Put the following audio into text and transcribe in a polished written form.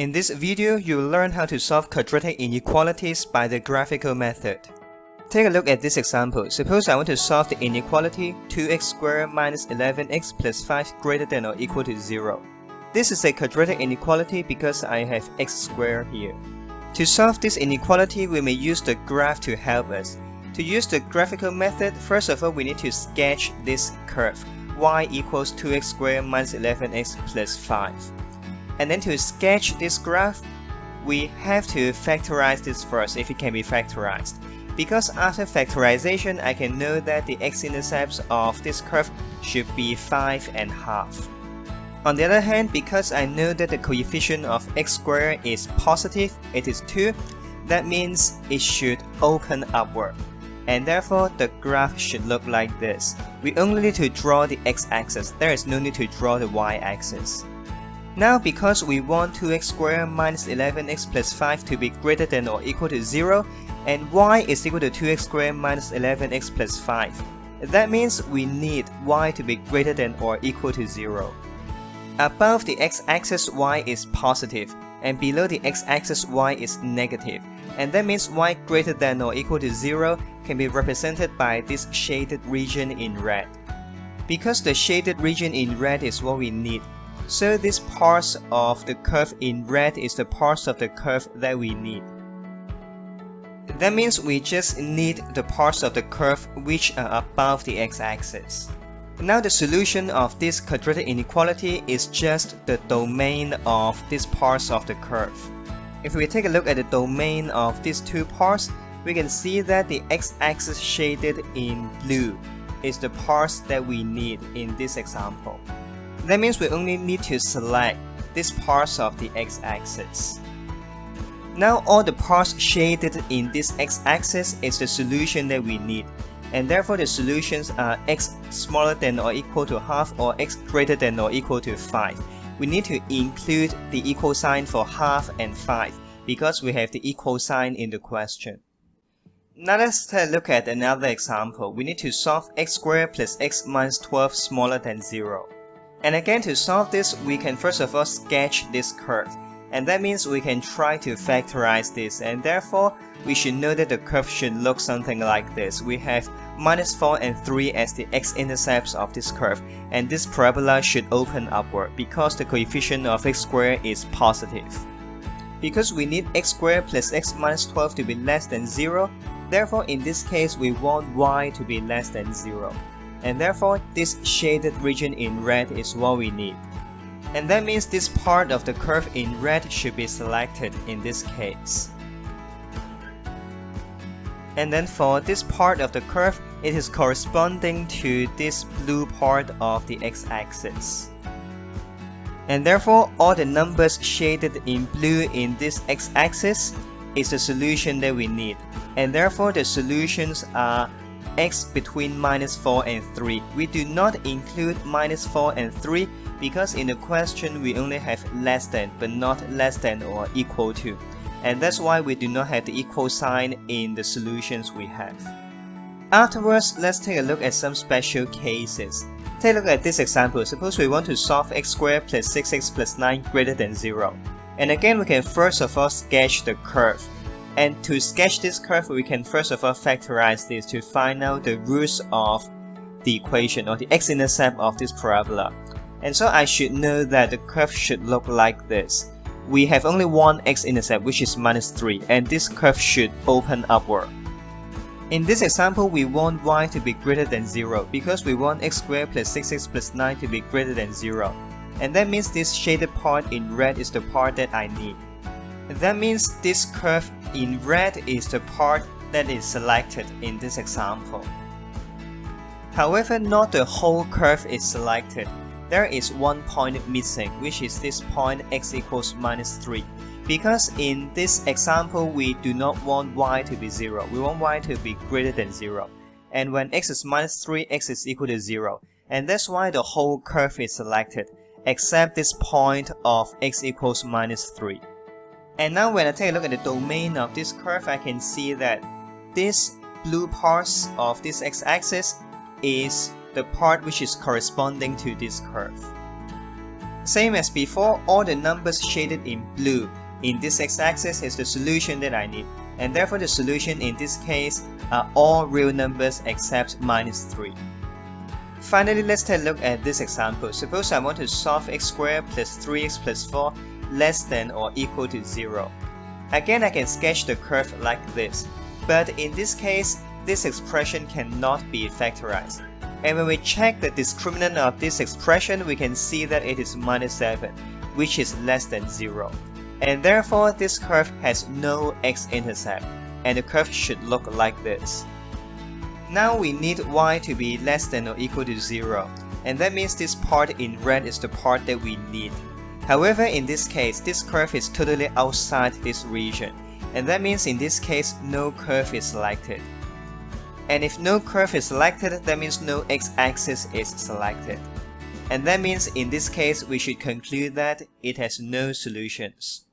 In this video, you will learn how to solve quadratic inequalities by the graphical method. Take a look at this example. Suppose I want to solve the inequality 2x squared minus 11x plus 5 greater than or equal to 0. This is a quadratic inequality because I have x squared here. To solve this inequality, we may use the graph to help us. To use the graphical method, first of all, we need to sketch this curve. Y equals 2x squared minus 11x plus 5. And then to sketch this graph, we have to factorize this first if it can be factorized. Because after factorization, I can know that the x-intercepts of this curve should be 5.5. On the other hand, because I know that the coefficient of x squared is positive, it is 2, that means it should open upward. And therefore, the graph should look like this. We only need to draw the x-axis, there is no need to draw the y-axis. Now, because we want 2x squared minus 11x plus 5 to be greater than or equal to 0, and y is equal to 2x squared minus 11x plus 5, that means we need y to be greater than or equal to 0. Above the x-axis, y is positive, and below the x-axis, y is negative, and that means y greater than or equal to 0 can be represented by this shaded region in red. Because the shaded region in red is what we need, so this part of the curve in red is the part of the curve that we need. That means we just need the parts of the curve which are above the x-axis. Now the solution of this quadratic inequality is just the domain of these parts of the curve. If we take a look at the domain of these two parts, we can see that the x-axis shaded in blue is the parts that we need in this example. That means we only need to select these parts of the x-axis. Now all the parts shaded in this x-axis is the solution that we need, and therefore the solutions are x smaller than or equal to half or x greater than or equal to 5. We need to include the equal sign for half and 5 because we have the equal sign in the question. Now let's take a look at another example. We need to solve x squared plus x minus 12 smaller than 0. And again, to solve this, we can first of all sketch this curve. And that means we can try to factorize this, and therefore we should know that the curve should look something like this. We have minus 4 and 3 as the x-intercepts of this curve, and this parabola should open upward because the coefficient of x squared is positive. Because we need x squared plus x minus 12 to be less than 0, therefore in this case we want y to be less than 0. And therefore this shaded region in red is what we need. And that means this part of the curve in red should be selected in this case. And then for this part of the curve, it is corresponding to this blue part of the x-axis. And therefore all the numbers shaded in blue in this x-axis is the solution that we need. And therefore the solutions are x between minus 4 and 3. We do not include minus 4 and 3 because in the question we only have less than but not less than or equal to. And that's why we do not have the equal sign in the solutions we have. Afterwards, let's take a look at some special cases. Take a look at this example. Suppose we want to solve x squared plus 6x plus 9 greater than 0. And again, we can first of all sketch the curve. And to sketch this curve, we can first of all factorize this to find out the roots of the equation or the x-intercept of this parabola. And so I should know that the curve should look like this. We have only one x-intercept, which is minus 3, and this curve should open upward. In this example, we want y to be greater than 0 because we want x squared plus 6x plus 9 to be greater than 0. And that means this shaded part in red is the part that I need. That means this curve in red is the part that is selected in this example. However, not the whole curve is selected. There is one point missing, which is this point x equals minus 3. Because in this example, we do not want y to be 0. We want y to be greater than 0. And when x is minus 3, x is equal to 0. And that's why the whole curve is selected, except this point of x equals minus 3. And now when I take a look at the domain of this curve, I can see that this blue parts of this x-axis is the part which is corresponding to this curve. Same as before, all the numbers shaded in blue in this x-axis is the solution that I need, and therefore the solution in this case are all real numbers except -3. Finally, let's take a look at this example. Suppose I want to solve x squared plus 3x plus 4 less than or equal to 0. Again, I can sketch the curve like this, but in this case, this expression cannot be factorized. And when we check the discriminant of this expression, we can see that it is -7, which is less than 0. And therefore, this curve has no x-intercept, and the curve should look like this. Now we need y to be less than or equal to 0, and that means this part in red is the part that we need. However, in this case, this curve is totally outside this region, and that means in this case, no curve is selected. And if no curve is selected, that means no x-axis is selected. And that means in this case, we should conclude that it has no solutions.